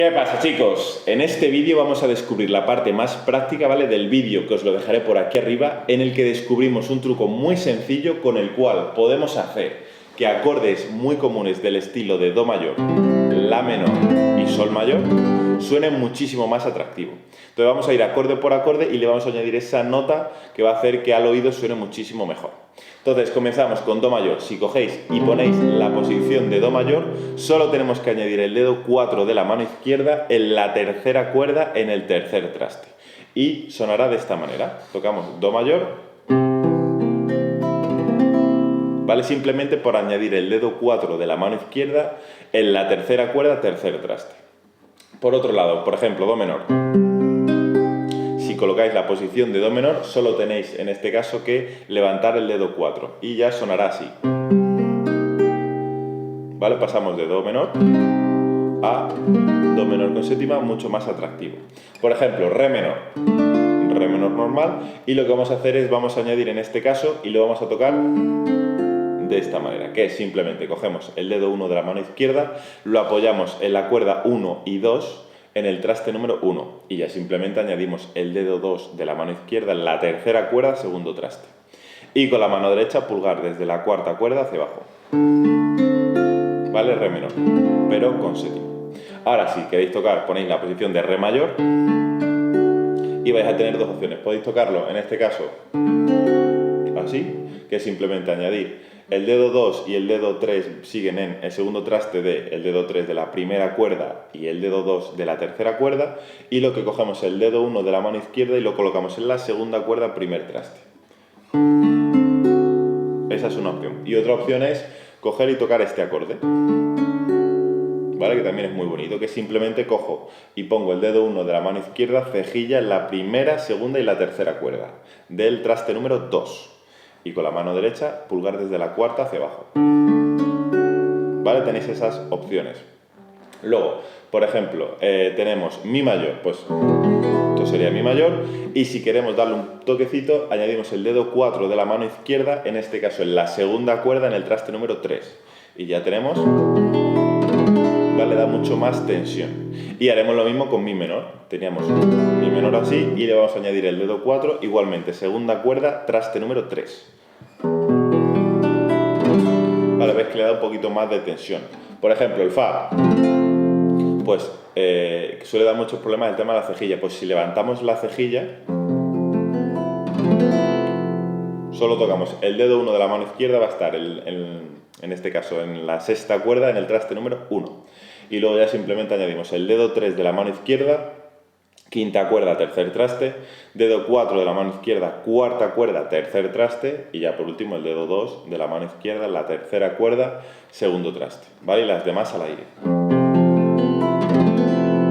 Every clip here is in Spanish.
¿Qué pasa, chicos? En este vídeo vamos a descubrir la parte más práctica, ¿vale? Del vídeo, que os lo dejaré por aquí arriba, en el que descubrimos un truco muy sencillo con el cual podemos hacer que acordes muy comunes del estilo de Do mayor, La menor y Sol mayor suenen muchísimo más atractivo. Entonces vamos a ir acorde por acorde y le vamos a añadir esa nota que va a hacer que al oído suene muchísimo mejor. Entonces comenzamos con Do mayor. Si cogéis y ponéis la posición de Do mayor, solo tenemos que añadir el dedo 4 de la mano izquierda en la tercera cuerda en el tercer traste. Y sonará de esta manera. Tocamos Do mayor, ¿vale? Simplemente por añadir el dedo 4 de la mano izquierda en la tercera cuerda, tercer traste. Por otro lado, por ejemplo, Do menor. Si colocáis la posición de Do menor, solo tenéis en este caso que levantar el dedo 4 y ya sonará así. ¿Vale? Pasamos de Do menor a Do menor con séptima, mucho más atractivo. Por ejemplo, Re menor. Re menor normal, y lo que vamos a hacer es, vamos a añadir en este caso y lo vamos a tocar de esta manera, que es simplemente cogemos el dedo 1 de la mano izquierda, lo apoyamos en la cuerda 1 y 2 en el traste número 1 y ya simplemente añadimos el dedo 2 de la mano izquierda en la tercera cuerda, segundo traste. Y con la mano derecha pulgar desde la cuarta cuerda hacia abajo. ¿Vale? Re menor, pero con séptima. Ahora si queréis tocar, ponéis la posición de Re mayor y vais a tener dos opciones. Podéis tocarlo, en este caso, así, que es simplemente añadir el dedo 2 y el dedo 3 siguen en el segundo traste del dedo 3 de la primera cuerda y el dedo 2 de la tercera cuerda, y lo que cogemos es el dedo 1 de la mano izquierda y lo colocamos en la segunda cuerda, primer traste. Esa es una opción. Y otra opción es coger y tocar este acorde, ¿vale? Que también es muy bonito, que simplemente cojo y pongo el dedo 1 de la mano izquierda, cejilla en la primera, segunda y la tercera cuerda del traste número 2. Y con la mano derecha, pulgar desde la cuarta hacia abajo. ¿Vale? Tenéis esas opciones. Luego, por ejemplo, tenemos Mi mayor, pues esto sería Mi mayor, y si queremos darle un toquecito, añadimos el dedo 4 de la mano izquierda, en este caso en la segunda cuerda, en el traste número 3. Y ya tenemos, ¿vale? Da mucho más tensión. Y haremos lo mismo con Mi menor. Teníamos Mi menor así y le vamos a añadir el dedo 4, igualmente segunda cuerda, traste número 3. Vale, ves que le da un poquito más de tensión. Por ejemplo, el Fa, pues suele dar muchos problemas el tema de la cejilla. Pues si levantamos la cejilla, solo tocamos el dedo 1 de la mano izquierda, va a estar en este caso en la sexta cuerda, en el traste número 1. Y luego ya simplemente añadimos el dedo 3 de la mano izquierda, quinta cuerda, tercer traste, dedo 4 de la mano izquierda, cuarta cuerda, tercer traste, y ya por último el dedo 2 de la mano izquierda, la tercera cuerda, segundo traste, ¿vale? Y las demás al aire.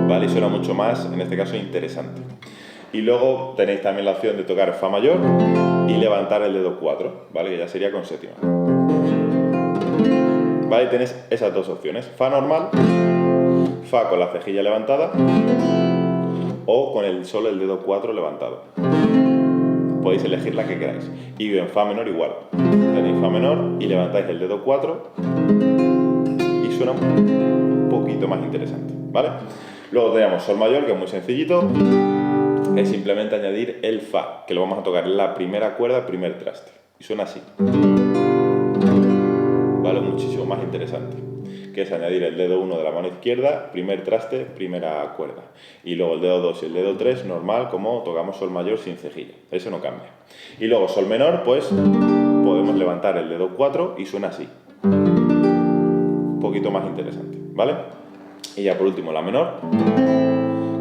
¿Vale? Y suena mucho más, en este caso, interesante. Y luego tenéis también la opción de tocar Fa mayor y levantar el dedo 4, ¿vale? Que ya sería con séptima. ¿Vale? Tenéis esas dos opciones, Fa normal, Fa con la cejilla levantada, o con solo el dedo 4 levantado. Podéis elegir la que queráis. Y en Fa menor igual. Tenéis Fa menor y levantáis el dedo 4 y suena un poquito más interesante, ¿vale? Luego tenemos Sol mayor, que es muy sencillito. Es simplemente añadir el Fa, que lo vamos a tocar en la primera cuerda, primer traste. Y suena así. ¿Vale? Muchísimo más interesante. Que es añadir el dedo 1 de la mano izquierda, primer traste, primera cuerda. Y luego el dedo 2 y el dedo 3, normal, como tocamos Sol mayor sin cejilla. Eso no cambia. Y luego Sol menor, pues podemos levantar el dedo 4 y suena así. Un poquito más interesante, ¿vale? Y ya por último La menor,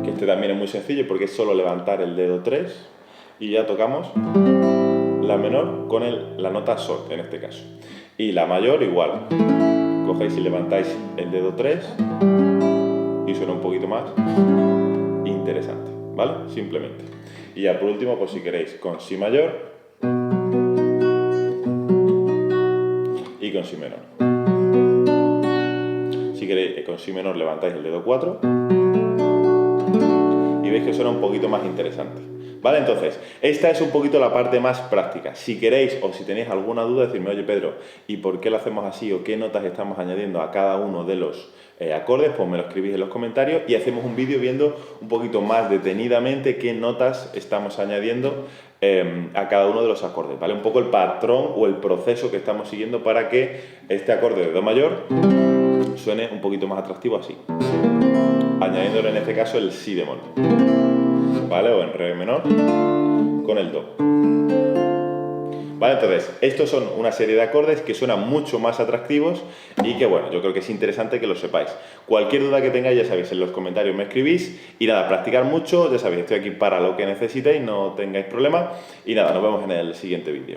que este también es muy sencillo porque es solo levantar el dedo 3 y ya tocamos La menor con la nota Sol en este caso. Y La mayor igual. Cogéis y levantáis el dedo 3 y suena un poquito más interesante, ¿vale? Simplemente. Y ya por último, pues si queréis, con Si mayor y con Si menor. Si queréis, con Si menor levantáis el dedo 4 y veis que suena un poquito más interesante. ¿Vale? Entonces, esta es un poquito la parte más práctica. Si queréis o si tenéis alguna duda, decirme, oye Pedro, ¿y por qué lo hacemos así o qué notas estamos añadiendo a cada uno de los acordes? Pues me lo escribís en los comentarios y hacemos un vídeo viendo un poquito más detenidamente qué notas estamos añadiendo a cada uno de los acordes, ¿vale? Un poco el patrón o el proceso que estamos siguiendo para que este acorde de Do mayor suene un poquito más atractivo así, añadiéndole en este caso el Si bemol, ¿vale? O en Re menor con el Do. ¿Vale? Entonces, estos son una serie de acordes que suenan mucho más atractivos y que, bueno, yo creo que es interesante que lo sepáis. Cualquier duda que tengáis, ya sabéis, en los comentarios me escribís. Y nada, practicar mucho, ya sabéis, estoy aquí para lo que necesitéis, no tengáis problema. Y nada, nos vemos en el siguiente vídeo.